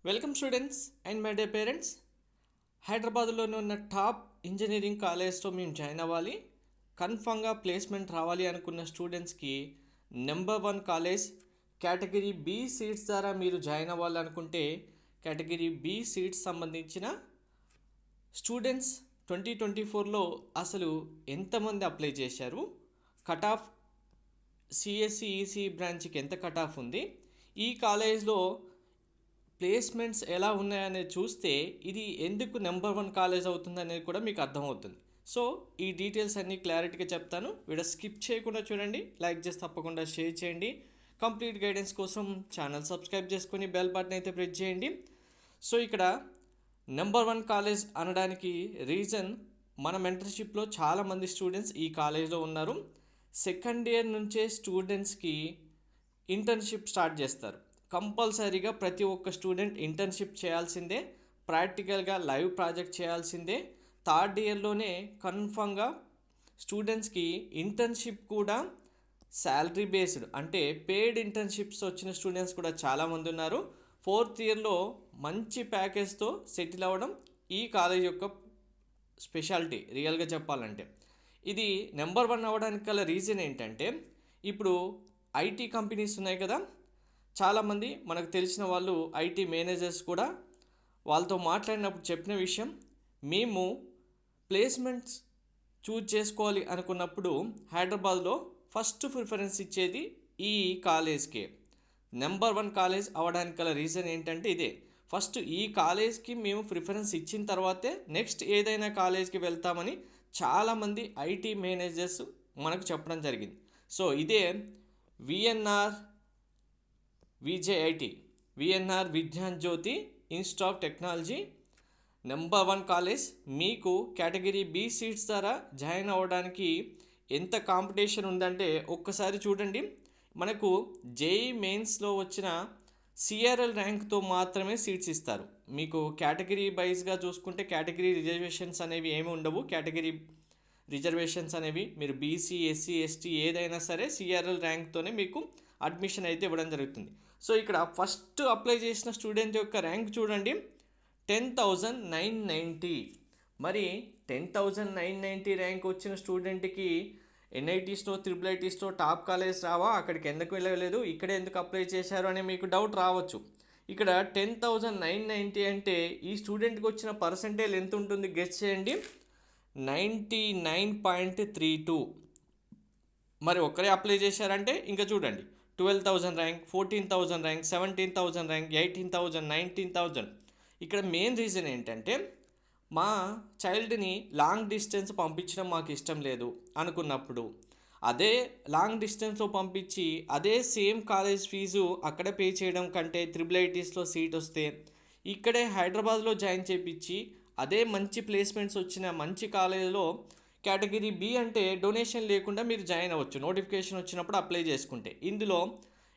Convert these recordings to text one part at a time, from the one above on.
Welcome students and my day parents. హైదరాబాద్లోనే ఉన్న top engineering కాలేజ్తో మేము జాయిన్ అవ్వాలి, కన్ఫామ్గా ప్లేస్మెంట్ రావాలి అనుకున్న స్టూడెంట్స్కి number one college category B seats ద్వారా మీరు జాయిన్ అవ్వాలనుకుంటే కేటగిరీ బి సీట్స్ సంబంధించిన స్టూడెంట్స్ 2024లో అసలు ఎంతమంది అప్లై చేశారు, కట్ ఆఫ్ సిఎస్సి ఈసీ బ్రాంచ్కి ఎంత కట్ ఆఫ్ ఉంది, ఈ కాలేజ్లో ప్లేస్మెంట్స్ ఎలా ఉన్నాయనేది చూస్తే ఇది ఎందుకు నెంబర్ వన్ కాలేజ్ అవుతుంది అనేది కూడా మీకు అర్థమవుతుంది. సో ఈ డీటెయిల్స్ అన్నీ క్లారిటీగా చెప్తాను. వీడియో స్కిప్ చేయకుండా చూడండి, లైక్ చేసి తప్పకుండా షేర్ చేయండి. కంప్లీట్ గైడెన్స్ కోసం ఛానల్ సబ్స్క్రైబ్ చేసుకొని బెల్ బటన్ అయితే ప్రెస్ చేయండి. సో ఇక్కడ నెంబర్ వన్ కాలేజ్ అనడానికి రీజన్ మన మెంటర్షిప్లో చాలామంది స్టూడెంట్స్ ఈ కాలేజ్లో ఉన్నారు. సెకండ్ ఇయర్ నుంచే స్టూడెంట్స్కి ఇంటర్న్షిప్ స్టార్ట్ చేస్తారు. కంపల్సరీగా ప్రతి ఒక్క స్టూడెంట్ ఇంటర్న్షిప్ చేయాల్సిందే, ప్రాక్టికల్గా లైవ్ ప్రాజెక్ట్ చేయాల్సిందే. థర్డ్ ఇయర్లోనే కన్ఫామ్గా స్టూడెంట్స్కి ఇంటర్న్షిప్ కూడా శాలరీ బేస్డ్ అంటే పెయిడ్ ఇంటర్న్షిప్స్ వచ్చిన స్టూడెంట్స్ కూడా చాలామంది ఉన్నారు. ఫోర్త్ ఇయర్లో మంచి ప్యాకేజ్తో సెటిల్ అవ్వడం ఈ కాలేజ్ యొక్క స్పెషాలిటీ. రియల్గా చెప్పాలంటే ఇది నెంబర్ వన్ అవ్వడానికి గల రీజన్ ఏంటంటే, ఇప్పుడు ఐటీ కంపెనీస్ ఉన్నాయి కదా, చాలామంది మనకు తెలిసిన వాళ్ళు ఐటీ మేనేజర్స్ కూడా వాళ్ళతో మాట్లాడినప్పుడు చెప్పిన విషయం, మేము ప్లేస్మెంట్స్ చూజ్ చేసుకోవాలి అనుకున్నప్పుడు హైదరాబాద్లో ఫస్ట్ ప్రిఫరెన్స్ ఇచ్చేది ఈ కాలేజ్కే. నెంబర్ వన్ కాలేజ్ అవ్వడానికి గల రీజన్ ఏంటంటే ఇదే. ఫస్ట్ ఈ కాలేజ్కి మేము ప్రిఫరెన్స్ ఇచ్చిన తర్వాతే నెక్స్ట్ ఏదైనా కాలేజ్కి వెళ్తామని చాలామంది ఐటీ మేనేజర్స్ మనకు చెప్పడం జరిగింది. సో ఇదే VNR VJIT, VNR Vignan Jyothi institute of technology number one college. మీకు కేటగిరీ బి సీట్స్ ద్వారా జాయిన్ అవ్వడానికి ఎంత కాంపిటీషన్ ఉందంటే ఒక్కసారి చూడండి. మనకు జేఈ మెయిన్స్లో వచ్చిన సిఆర్ఎల్ ర్యాంక్తో మాత్రమే సీట్స్ ఇస్తారు. మీకు కేటగిరీ వైజ్గా చూసుకుంటే కేటగిరీ రిజర్వేషన్స్ అనేవి ఏమి ఉండవు. కేటగిరీ రిజర్వేషన్స్ అనేవి మీరు బీసీ ఎస్సీ ఎస్టీ ఏదైనా సరే సిఆర్ఎల్ ర్యాంక్తోనే మీకు అడ్మిషన్ అయితే ఇవ్వడం జరుగుతుంది. సో ఇక్కడ ఫస్ట్ అప్లై చేసిన స్టూడెంట్ యొక్క ర్యాంక్ చూడండి, 10,990. మరి 10,990 ర్యాంక్ వచ్చిన స్టూడెంట్కి ఎన్ఐటీస్లో త్రిబుల్ ఐటీస్లో టాప్ కాలేజ్ రావా, అక్కడికి ఎందుకు వెళ్ళలేదు, ఇక్కడ ఎందుకు అప్లై చేశారు అని మీకు డౌట్ రావచ్చు. ఇక్కడ 10,990 అంటే ఈ స్టూడెంట్కి వచ్చిన పర్సంటేజ్ ఎంత ఉంటుంది గెస్ చేయండి, 99.32. మరి ఒక్కరే అప్లై చేశారంటే ఇంకా చూడండి, 12,000 ర్యాంక్, 14,000 ర్యాంక్, 17,000 ర్యాంక్, 18,000, 19,000. ఇక్కడ మెయిన్ రీజన్ ఏంటంటే మా చైల్డ్ని లాంగ్ డిస్టెన్స్ పంపించడం మాకు ఇష్టం లేదు అనుకున్నప్పుడు అదే లాంగ్ డిస్టెన్స్లో పంపించి అదే సేమ్ కాలేజ్ ఫీజు అక్కడ పే చేయడం కంటే త్రిబుల్ ఐటీస్లో సీట్ వస్తే ఇక్కడే హైదరాబాద్లో జాయిన్ చేయించి అదే మంచి ప్లేస్మెంట్స్ వచ్చిన మంచి కాలేజ్లో కేటగిరీ బి అంటే డొనేషన్ లేకుండా మీరు జాయిన్ అవ్వచ్చు, నోటిఫికేషన్ వచ్చినప్పుడు అప్లై చేసుకుంటే. ఇందులో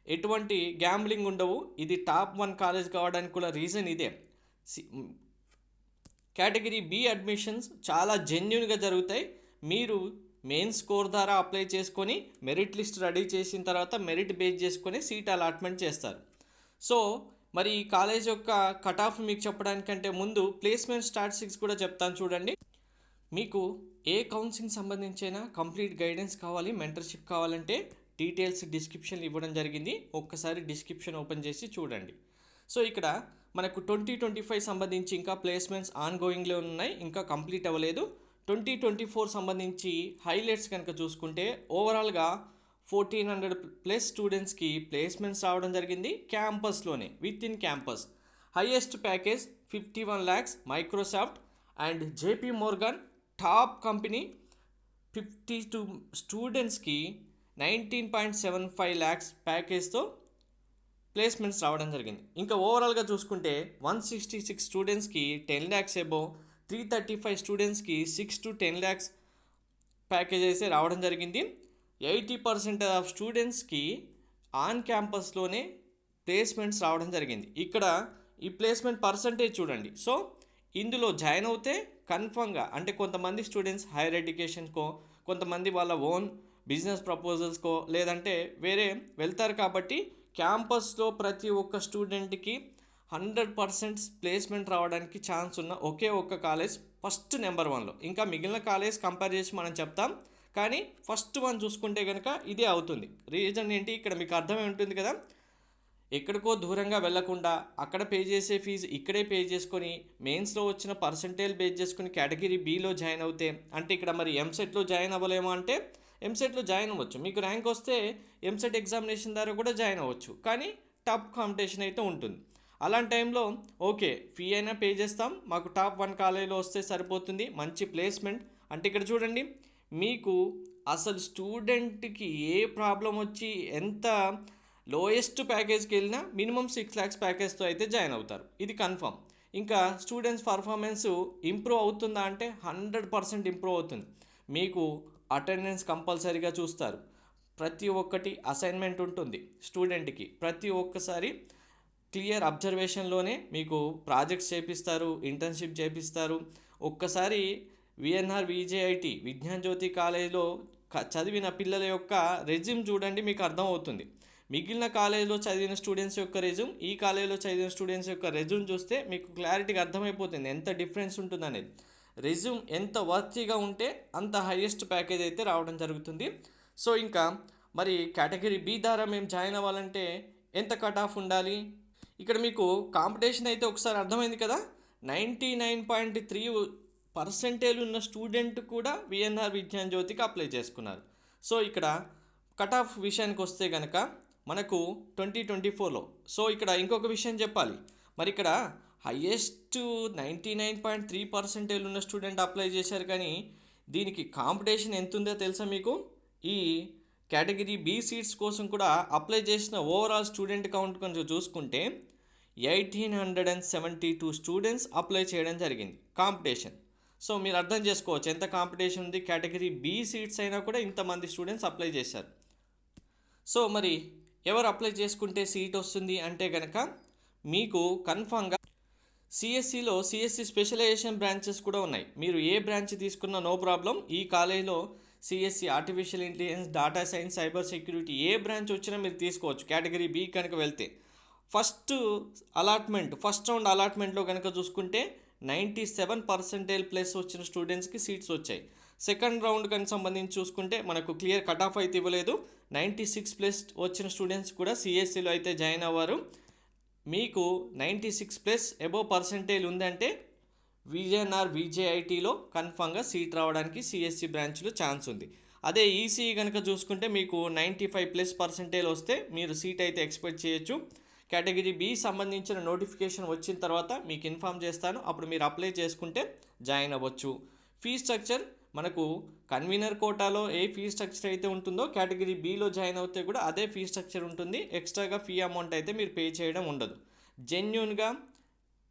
ఎటువంటి గ్యాంబ్లింగ్ ఉండవు. ఇది టాప్ వన్ కాలేజ్ కావడానికి కూడా రీజన్ ఇదే. కేటగిరీ బి అడ్మిషన్స్ చాలా జెన్యున్గా జరుగుతాయి. మీరు మెయిన్ స్కోర్ ద్వారా అప్లై చేసుకొని మెరిట్ లిస్ట్ రెడీ చేసిన తర్వాత మెరిట్ బేస్ చేసుకొని సీట్ అలాట్మెంట్ చేస్తారు. సో మరి ఈ కాలేజ్ యొక్క కట్ ఆఫ్ మీకు చెప్పడానికంటే ముందు ప్లేస్మెంట్ స్టాటిస్టిక్స్ కూడా చెప్తాను చూడండి. మీకు ఏ కౌన్సిలింగ్ సంబంధించిన కంప్లీట్ గైడెన్స్ కావాలి, మెంటర్షిప్ కావాలంటే డీటెయిల్స్ డిస్క్రిప్షన్ ఇవ్వడం జరిగింది, ఒక్కసారి డిస్క్రిప్షన్ ఓపెన్ చేసి చూడండి. సో ఇక్కడ మనకు 2025 సంబంధించి ఇంకా ప్లేస్మెంట్స్ ఆన్గోయింగ్లో ఉన్నాయి, ఇంకా కంప్లీట్ అవ్వలేదు. 2024 సంబంధించి హైలైట్స్ కనుక చూసుకుంటే ఓవరాల్గా 1,400+ స్టూడెంట్స్కి ప్లేస్మెంట్స్ రావడం జరిగింది క్యాంపస్లోనే, with in campus. Highest package 51 lakhs Microsoft and JP Morgan top company 52 స్టూడెంట్స్కి 19.75 lakhs ప్యాకేజ్తో ప్లేస్మెంట్స్ రావడం జరిగింది. ఇంకా ఓవరాల్గా చూసుకుంటే 166 స్టూడెంట్స్కి 10 lakhs ఎబో, 335 స్టూడెంట్స్కి 6 to 10 lakhs ప్యాకేజ్ అయితే రావడం జరిగింది. 80% ఆఫ్ స్టూడెంట్స్కి ఆన్ క్యాంపస్లోనే ప్లేస్మెంట్స్ రావడం జరిగింది. ఇక్కడ ఈ ప్లేస్మెంట్ పర్సంటేజ్ చూడండి. సో ఇందులో జాయిన్ అవుతే కన్ఫర్మ్గా అంటే కొంతమంది స్టూడెంట్స్ హైయర్ ఎడ్యుకేషన్కో, కొంతమంది వాళ్ళ ఓన్ బిజినెస్ ప్రపోజల్స్కో లేదంటే వేరే వెళ్తారు. కాబట్టి క్యాంపస్లో ప్రతి ఒక్క స్టూడెంట్కి 100% ప్లేస్మెంట్ రావడానికి ఛాన్స్ ఉన్న ఒకే ఒక్క కాలేజ్ ఫస్ట్ నెంబర్ వన్లో. ఇంకా మిగిలిన కాలేజ్ కంపేర్ చేసి మనం చెప్తాం, కానీ ఫస్ట్ వన్ చూసుకుంటే కనుక ఇదే అవుతుంది. రీజన్ ఏంటి, ఇక్కడ మీకు అర్థమై ఉంటుంది కదా, ఎక్కడికో దూరంగా వెళ్లకుండా అక్కడ పే చేసే ఫీజు ఇక్కడే పే చేసుకొని మెయిన్స్లో వచ్చిన పర్సంటేజ్ బేస్ చేసుకుని కేటగిరీ బీలో జాయిన్ అవుతే, అంటే ఇక్కడ మరి ఎంసెట్లో జాయిన్ అవ్వలేమో అంటే ఎంసెట్లో జాయిన్ అవ్వచ్చు. మీకు ర్యాంక్ వస్తే ఎంసెట్ ఎగ్జామినేషన్ ద్వారా కూడా జాయిన్ అవ్వచ్చు, కానీ టాప్ కాంపిటీషన్ అయితే ఉంటుంది. అలాంటి టైంలో ఓకే ఫీ అయినా పే చేస్తాం, మాకు టాప్ 1 కాలేజీలో వస్తే సరిపోతుంది, మంచి ప్లేస్మెంట్. అంటే ఇక్కడ చూడండి, మీకు అసలు స్టూడెంట్కి ఏ ప్రాబ్లం వచ్చి ఎంత లోయెస్ట్ ప్యాకేజ్కి వెళ్ళినా మినిమం 6 lakhs ప్యాకేజ్తో అయితే జాయిన్ అవుతారు, ఇది కన్ఫర్మ్. ఇంకా స్టూడెంట్స్ పర్ఫార్మెన్స్ ఇంప్రూవ్ అవుతుందా అంటే 100% ఇంప్రూవ్ అవుతుంది. మీకు అటెండెన్స్ కంపల్సరీగా చూస్తారు, ప్రతి ఒక్కటి అసైన్మెంట్ ఉంటుంది స్టూడెంట్కి, ప్రతి ఒక్కసారి క్లియర్ అబ్జర్వేషన్లోనే మీకు ప్రాజెక్ట్స్ చేపిస్తారు, ఇంటర్న్షిప్ చేపిస్తారు. ఒక్కసారి విఎన్ఆర్ విజేఐటి విజ్ఞాన్ జ్యోతి కాలేజీలో చదివిన పిల్లల యొక్క రెజ్యూమ్ చూడండి, మీకు అర్థమవుతుంది. మిగిలిన కాలేజీలో చదివిన స్టూడెంట్స్ యొక్క రెజ్యూమ్, ఈ కాలేజీలో చదివిన స్టూడెంట్స్ యొక్క రెజ్యూమ్ చూస్తే మీకు క్లారిటీగా అర్థమైపోతుంది ఎంత డిఫరెన్స్ ఉంటుందనేది. రెజ్యూమ్ ఎంత వర్తీగా ఉంటే అంత హైయెస్ట్ ప్యాకేజ్ అయితే రావడం జరుగుతుంది. సో ఇంకా మరి కేటగిరీ బి ద్వారా మేము జాయిన్ అవ్వాలంటే ఎంత కట్ ఆఫ్ ఉండాలి, ఇక్కడ మీకు కాంపిటీషన్ అయితే ఒకసారి అర్థమైంది కదా. 99.3% ఉన్న స్టూడెంట్ కూడా విఎన్ఆర్ విజ్ఞాన్ జ్యోతికి అప్లై చేసుకున్నారు. సో ఇక్కడ కట్ ఆఫ్ విషయానికి వస్తే కనుక మనకు 2024లో, సో ఇక్కడ ఇంకొక విషయం చెప్పాలి, మరి ఇక్కడ హయ్యెస్ట్ 99.3% ఉన్న స్టూడెంట్ అప్లై చేశారు, కానీ దీనికి కాంపిటీషన్ ఎంత ఉందో తెలుసా మీకు. ఈ కేటగిరీ బి సీట్స్ కోసం కూడా అప్లై చేసిన ఓవరాల్ స్టూడెంట్ కౌంట్ కొంచెం చూసుకుంటే 1872 స్టూడెంట్స్ అప్లై చేయడం జరిగింది కాంపిటీషన్. సో మీరు అర్థం చేసుకోవచ్చు ఎంత కాంపిటీషన్ ఉంది, కేటగిరీ బి సీట్స్ అయినా కూడా ఇంతమంది స్టూడెంట్స్ అప్లై చేశారు. సో మరి ఎవరు అప్లై చేసుకుంటే సీట్ వస్తుంది అంటే కనుక మీకు కన్ఫామ్గా సిఎస్సి స్పెషలైజేషన్ బ్రాంచెస్ కూడా ఉన్నాయి. మీరు ఏ బ్రాంచ్ తీసుకున్నా నో ప్రాబ్లం. ఈ కాలేజీలో CSC artificial intelligence, data science, cyber security ఏ బ్రాంచ్ వచ్చినా మీరు తీసుకోవచ్చు కేటగిరీ బి కనుక వెళ్తే. ఫస్ట్ రౌండ్ అలాట్మెంట్లో కనుక చూసుకుంటే 97% ప్లస్ వచ్చిన స్టూడెంట్స్కి సీట్స్ వచ్చాయి. సెకండ్ రౌండ్ కనుక సంబంధించి చూసుకుంటే మనకు క్లియర్ కట్ ఆఫ్ అయితే ఇవ్వలేదు, 96+ వచ్చిన స్టూడెంట్స్ కూడా సిఎస్సిలో అయితే జాయిన్ అవ్వారు. మీకు 96+ అబోవ్ పర్సెంటేజ్ ఉందంటే విజయన్ఆర్ విజేఐటీలో కన్ఫామ్గా సీట్ రావడానికి సిఎస్సి బ్రాంచ్లో ఛాన్స్ ఉంది. అదే ఈసీఈ కనుక చూసుకుంటే మీకు 95+ వస్తే మీరు సీట్ అయితే ఎక్స్పెక్ట్ చేయొచ్చు. కేటగిరీ బి సంబంధించిన నోటిఫికేషన్ వచ్చిన తర్వాత మీకు ఇన్ఫామ్ చేస్తాను, అప్పుడు మీరు అప్లై చేసుకుంటే జాయిన్ అవ్వచ్చు. ఫీ స్ట్రక్చర్ మనకు కన్వీనర్ కోటాలో ఏ ఫీ స్ట్రక్చర్ అయితే ఉంటుందో కేటగిరీ బిలో జాయిన్ అవుతే కూడా అదే ఫీ స్ట్రక్చర్ ఉంటుంది. ఎక్స్ట్రాగా ఫీ అమౌంట్ అయితే మీరు పే చేయడం ఉండదు. జెన్యూన్గా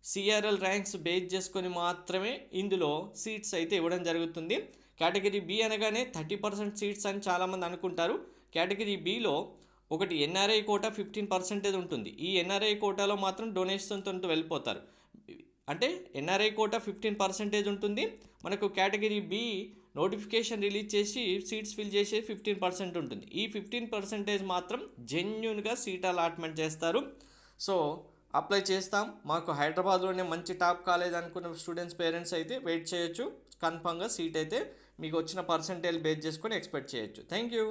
సిఆర్ఎల్ ర్యాంక్స్ బేస్ చేసుకొని మాత్రమే ఇందులో సీట్స్ అయితే ఇవ్వడం జరుగుతుంది. కేటగిరీ బి అనగానే 30% సీట్స్ అని చాలామంది అనుకుంటారు. కేటగిరీ బిలో ఒకటి ఎన్ఆర్ఐ కోటా 15% ఉంటుంది. ఈ ఎన్ఆర్ఐ కోటాలో మాత్రం డొనేషన్తో వెళ్ళిపోతారు. అంటే ఎన్ఆర్ఐ కోటా 15% ఉంటుంది. మనకు కేటగిరీ బి నోటిఫికేషన్ రిలీజ్ చేసి సీట్స్ ఫిల్ చేసి 15% ఉంటుంది. ఈ 15% మాత్రం జెన్యూన్గా సీట్ అలాట్మెంట్ చేస్తారు. సో అప్లై చేస్తాం. మాకు హైదరాబాద్లోనే మంచి టాప్ కాలేజ్ అనుకున్న స్టూడెంట్స్ పేరెంట్స్ అయితే వెయిట్ చేయొచ్చు. కన్ఫామ్గా సీట్ అయితే మీకు వచ్చిన పర్సంటేజ్ బేస్ చేసుకొని ఎక్స్పెక్ట్ చేయొచ్చు. Thank you.